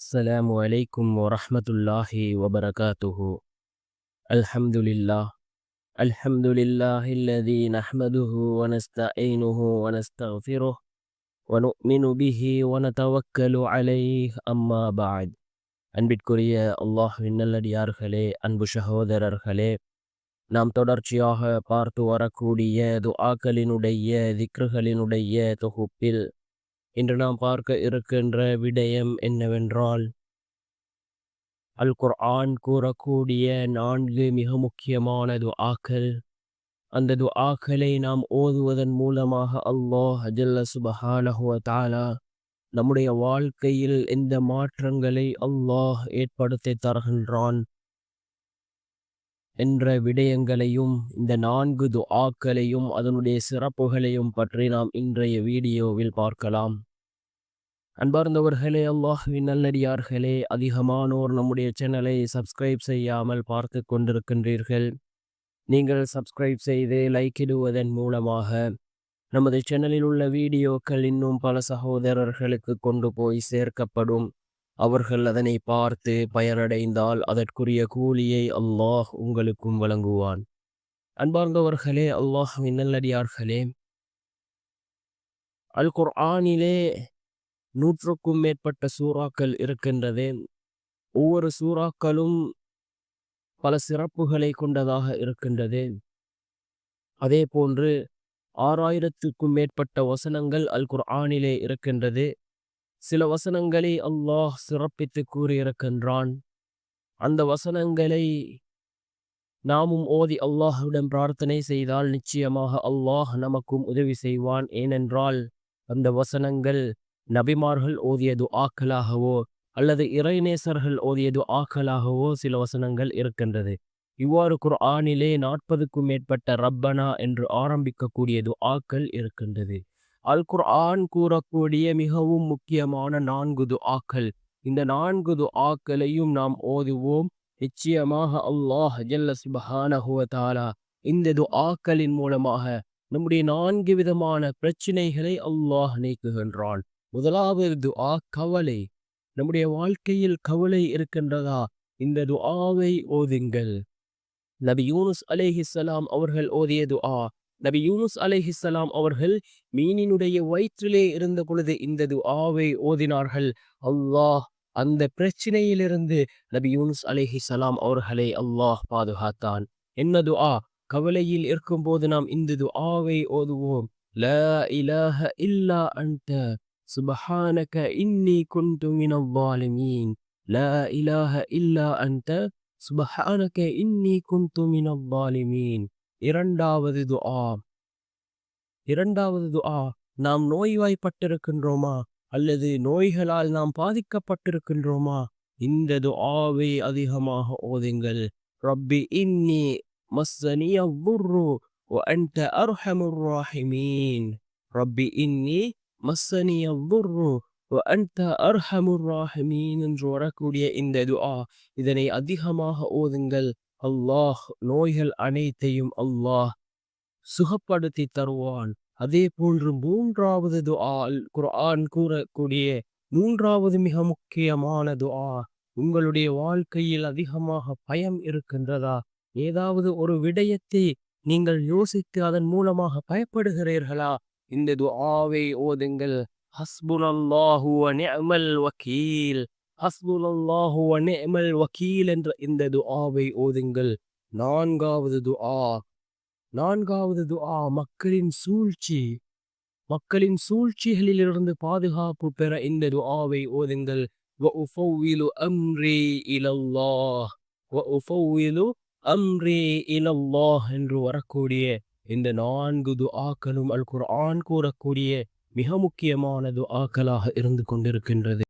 السلام عليكم ورحمة الله وبركاته. الحمد لله. الحمد لله الذي نحمده ونستعينه ونستغفره ونؤمن به ونتوكل عليه أما بعد. அன்பிற்குரிய அல்லாஹ்வின் நல்லடியார்களே, அன்பு சகோதரர்களே, நாம் தொடர்ச்சியாக பார்த்து வரக்கூடிய துஆக்களினுடைய திக்ருகளினுடைய தொகுப்பில் இன்று நாம் பார்க்க இருக்கின்ற விடயம் என்னவென்றால், அல் குர்ஆன் கூறக்கூடிய 4 மிக முக்கியமான துஆக்கள். அந்த துஆக்களை நாம் ஓதுவதன் மூலமாக அல்லாஹ் ஜல்ல சுபஹானஹு வ தஆலா நம்முடைய வாழ்க்கையில் எந்த மாற்றங்களை அல்லாஹ் ஏற்படுத்தி தருகின்றான் என்ற விடயங்களையும் இந்த 4 துஆக்களையும் அதனுடைய சிறப்புகளையும் பற்றி நாம் இன்றைய வீடியோவில் பார்க்கலாம். அன்பார்ந்தவர்களே, அல்லாஹ்வின் நல்லடியார்களே, அதிகமானோர் நம்முடைய சேனலை சப்ஸ்கிரைப் செய்யாமல் பார்த்து கொண்டிருக்கின்றீர்கள். நீங்கள் சப்ஸ்கிரைப் செய்து லைக் இடுவதன் மூலமாக நமது சேனலில் உள்ள வீடியோக்கள் இன்னும் பல சகோதரர்களுக்கு கொண்டு போய் சேர்க்கப்படும். அவர்கள் அதனை பார்த்து பயனடைந்தால் அதற்குரிய கூலியை அல்லாஹ் உங்களுக்கும் வழங்குவான். அன்பார்ந்தவர்களே, அல்லாஹ்வின் நல்லடியார்களே, அல் குர்ஆனிலே 100க்கும் மேற்பட்ட சூறாக்கள் இருக்கின்றது. ஒவ்வொரு சூறாக்களும் பல சிறப்புகளை கொண்டதாக இருக்கின்றது. அதே போன்று 6000க்கும் மேற்பட்ட வசனங்கள் அல் குர்ஆனிலே இருக்கின்றது. சில வசனங்களை அல்லாஹ் சிறப்பித்து கூறியிருக்கின்றான். அந்த வசனங்களை நாமும் ஓதி அல்லாஹ்விடம் பிரார்த்தனை செய்தால் நிச்சயமாக அல்லாஹ் நமக்கும் உதவி செய்வான். ஏனென்றால் அந்த வசனங்கள் நபிமார்கள் ஓதிய துஆக்களாகவோ அல்லது இறைநேசர்கள் ஓதிய துஆக்களாகவோ சில வசனங்கள் இருக்கின்றது. இவ்வாறு குர்ஆனிலே 40க்கும் மேற்பட்ட ரப்பனா என்று ஆரம்பிக்கக்கூடிய துஆக்கள் இருக்கின்றது. அல் குர்ஆன் கூறக்கூடிய மிகவும் முக்கியமான 4 துஆக்கள். இந்த 4 துஆக்களையும் நாம் ஓதுவோம். நிச்சயமாக அல்லாஹ் ஜல்ல சுப்ஹானஹு வ தஆலா இந்த துஆக்களின் மூலமாக நம்முடைய 4 விதமான பிரச்சினைகளை அல்லாஹ் நீக்குகின்றான். முதலாவது துஆ கவலை. நம்முடைய வாழ்க்கையில் கவலை இருக்கின்றதா? இந்த துஆவை ஓதுங்கள். நபி யூனுஸ் அலைஹிஸ்ஸலாம் அவர்கள் ஓதிய துஆ. நபி யூனுஸ் அலைஹிஸ்ஸலாம் அவர்கள் மீனினுடைய வயிற்றிலே இருந்த பொழுது இந்த துஆவை ஓதினார்கள். அல்லாஹ் அந்த பிரச்சினையிலிருந்து நபி யூனுஸ் அலைஹிஸ்ஸலாம் அவர்களை அல்லாஹ் பாதுகாத்தான். என்ன துஆ? கவலையில் இருக்கும்போது நாம் இந்த துஆவை ஓதுவோம். லா இலாஹ இல்லா அன்த சுப்ஹானக இன்னி குன்து மினல் ஸாலிமீன். லா இலாஹ இல்லா அன்த சுப்ஹானக இன்னி குன்து மினல் ஸாலிமீன். இரண்டாவது துஆ, நாம் நோய்வாய்ப்பட்டிருக்கின்றோமா அல்லது நோய்களால் நாம் பாதிக்கப்பட்டிருக்கின்றோமா? இந்த துஆவை அதிகமாக ஓதுங்கள். ரப்பி இன்னி மஸ்ஸனியல் துர்ரு வ அன்த அர்ஹமுர் ராஹிமீன். ரப்பி இன்னி மஸ்ஸனியல் துர்ரு வ அன்த அர்ஹமுர் ராஹிமீன் என்று வரக்கூடிய இந்த துஆ, இதனை அதிகமாக ஓதுங்கள். அல்லாஹ் நோய்கள் அனைத்தையும் அல்லாஹ் சுகப்படுத்தி தருவான். அதே போன்று 3வது துஆ, குர்ஆன் கூறக்கூடிய 3வது மிக முக்கியமான துஆ. உங்களுடைய வாழ்க்கையில் அதிகமாக பயம் இருக்கின்றதா? ஏதாவது ஒரு விடயத்தை நீங்கள் யோசித்து அதன் மூலமாக பயப்படுகிறீர்களா? இந்த துஆவை ஓதுங்கள். ஹஸ்புனல்லாஹு வ நிஅமல் வக்கீல். ஹஸ்புனல்லாஹு வ நிஅமல் வக்கீல் என்ற இந்த துஆவை ஓதுங்கள். 4வது துஆ மக்களின் சூழ்ச்சி. மக்களின் சூழ்ச்சிகளிலிருந்து பாதுகாப்பு பெற இந்த துஆவை ஓதுங்கள். வ உஃபவ்விலு அம்ரி இலல்லாஹ். வ உஃபவ்விலு அம்ரி இலல்லாஹ் என்று வரக்கூடிய இந்த 4 துஆக்களும் அல் குர்ஆன் கூறக்கூடிய மிக முக்கியமான துஆக்களாக இருந்து கொண்டிருக்கின்றது.